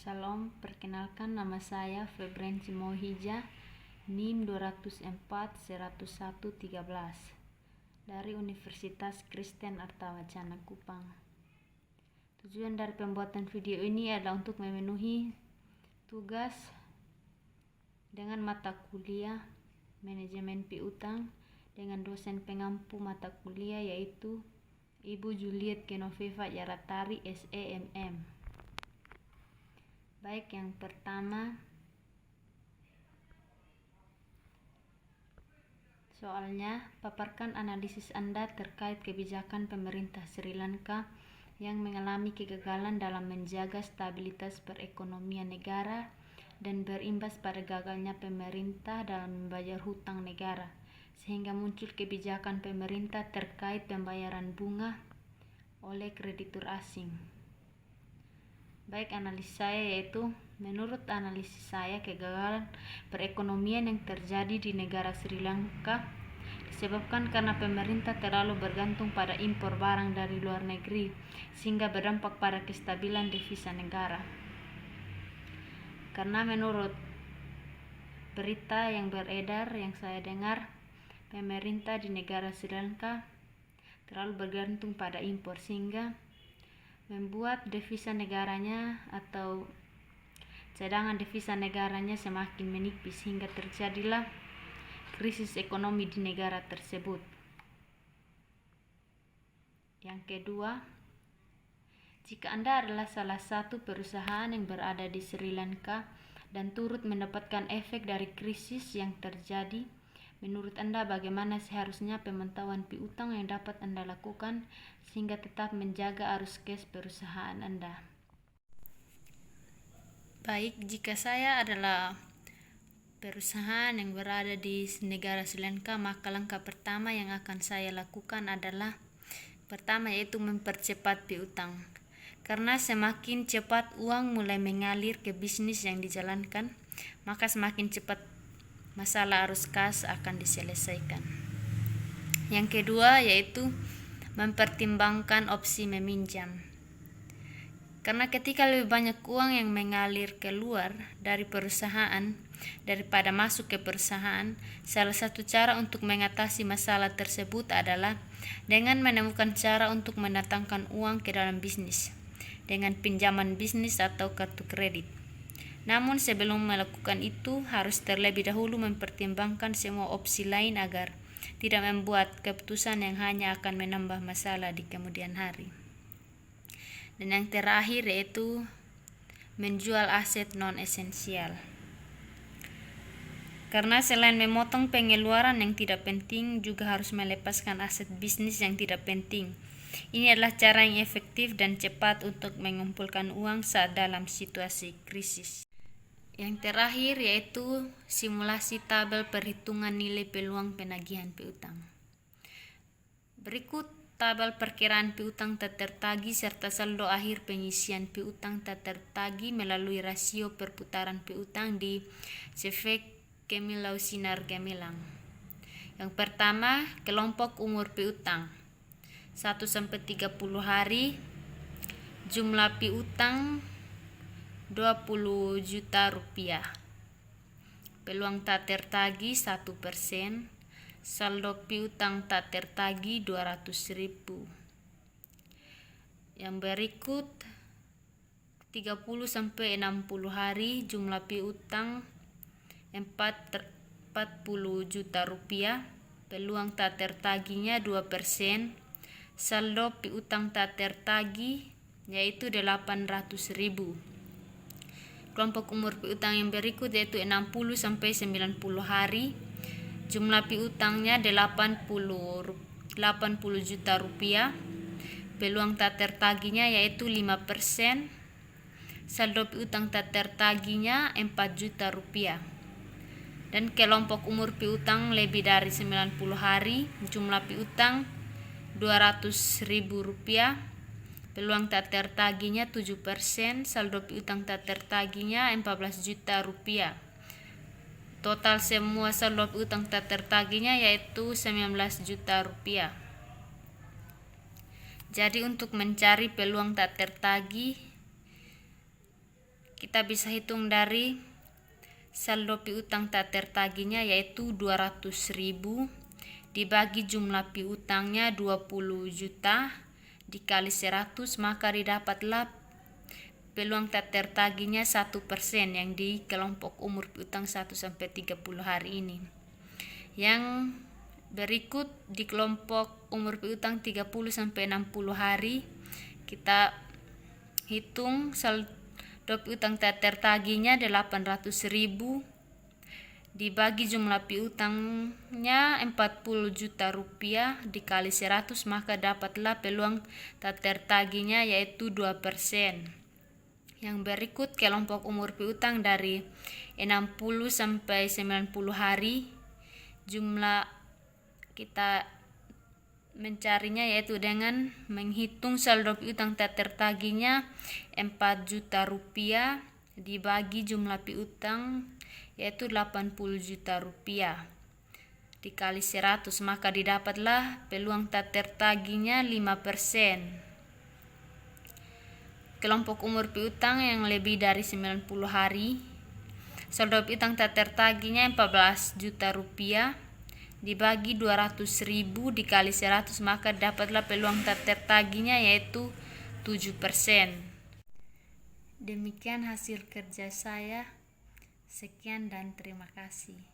Shalom, perkenalkan nama saya Febrensi Mohija, NIM 204-101-13 dari Universitas Kristen Artawacana Kupang. Tujuan dari pembuatan video ini adalah untuk memenuhi tugas dengan mata kuliah Manajemen Piutang dengan dosen pengampu mata kuliah yaitu Ibu Juliet Genoveva Yaratari SEMM. Baik, yang pertama soalnya, paparkan analisis Anda terkait kebijakan pemerintah Sri Lanka yang mengalami kegagalan dalam menjaga stabilitas perekonomian negara dan berimbas pada gagalnya pemerintah dalam membayar hutang negara, sehingga muncul kebijakan pemerintah terkait pembayaran bunga oleh kreditur asing. Baik, analisis saya yaitu, menurut analisis saya, kegagalan perekonomian yang terjadi di negara Sri Lanka disebabkan karena pemerintah terlalu bergantung pada impor barang dari luar negeri sehingga berdampak pada kestabilan devisa negara. Karena menurut berita yang beredar yang saya dengar, pemerintah di negara Sri Lanka terlalu bergantung pada impor sehingga membuat devisa negaranya atau cadangan devisa negaranya semakin menipis hingga terjadilah krisis ekonomi di negara tersebut. Yang kedua, jika Anda adalah salah satu perusahaan yang berada di Sri Lanka dan turut mendapatkan efek dari krisis yang terjadi, menurut Anda bagaimana seharusnya pemantauan piutang yang dapat Anda lakukan sehingga tetap menjaga arus cash perusahaan Anda? Baik, jika saya adalah perusahaan yang berada di negara Sri Lanka, maka langkah pertama yang akan saya lakukan adalah pertama yaitu mempercepat piutang. Karena semakin cepat uang mulai mengalir ke bisnis yang dijalankan, maka semakin cepat masalah arus kas akan diselesaikan. Yang kedua yaitu mempertimbangkan opsi meminjam. Karena ketika lebih banyak uang yang mengalir keluar dari perusahaan daripada masuk ke perusahaan, salah satu cara untuk mengatasi masalah tersebut adalah dengan menemukan cara untuk mendatangkan uang ke dalam bisnis dengan pinjaman bisnis atau kartu kredit. Namun sebelum melakukan itu harus terlebih dahulu mempertimbangkan semua opsi lain agar tidak membuat keputusan yang hanya akan menambah masalah di kemudian hari. Dan yang terakhir yaitu menjual aset non-esensial. Karena selain memotong pengeluaran yang tidak penting, juga harus melepaskan aset bisnis yang tidak penting. Ini adalah cara yang efektif dan cepat untuk mengumpulkan uang saat dalam situasi krisis. Yang terakhir yaitu simulasi tabel perhitungan nilai peluang penagihan piutang. Berikut tabel perkiraan piutang tak tertagih serta saldo akhir pengisian piutang tak tertagih melalui rasio perputaran piutang di CV Kemilau Sinar Gemilang. Yang pertama, kelompok umur piutang 1-30 hari, jumlah piutang 20 juta rupiah, peluang tak tertagih 1%, saldo piutang tak tertagih 200.000. Yang berikut 30-60 hari, jumlah piutang 40 juta rupiah, peluang tak tertagihnya 2%, saldo piutang tak tertagih yaitu 800.000. Kelompok umur piutang yang berikut yaitu 60-90 hari, jumlah piutangnya 80 juta rupiah, peluang tak tertagihnya yaitu 5%, saldo piutang tak tertagihnya 4 juta rupiah. Dan kelompok umur piutang lebih dari 90 hari, jumlah piutang 200.000 rupiah, peluang tak tertagihnya 7%, saldo piutang tak tertagihnya 14 juta rupiah. Total semua saldo piutang tak tertagihnya yaitu 19 juta rupiah. Jadi untuk mencari peluang tak tertagih, kita bisa hitung dari saldo piutang tak tertagihnya yaitu 200.000 dibagi jumlah piutangnya 20 juta dikali 100, maka didapatlah peluang tak tertagihnya 1% yang di kelompok umur piutang 1-30 hari ini. Yang berikut di kelompok umur piutang 30-60 hari, kita hitung saldo piutang tak tertagihnya 800.000 dibagi jumlah piutangnya 40 juta rupiah dikali 100, maka dapatlah peluang tak tertagihnya yaitu 2%. Yang berikut kelompok umur piutang dari 60-90 hari, jumlah kita mencarinya yaitu dengan menghitung saldo piutang tak tertagihnya 4 juta rupiah dibagi jumlah piutang yaitu 80 juta rupiah dikali 100, maka didapatlah peluang tak tertagihnya 5%. Kelompok umur piutang yang lebih dari 90 hari, saldo piutang tak tertagihnya 14 juta rupiah dibagi 200.000 dikali 100, maka dapatlah peluang tak tertagihnya yaitu 7%. Demikian hasil kerja saya. Sekian dan terima kasih.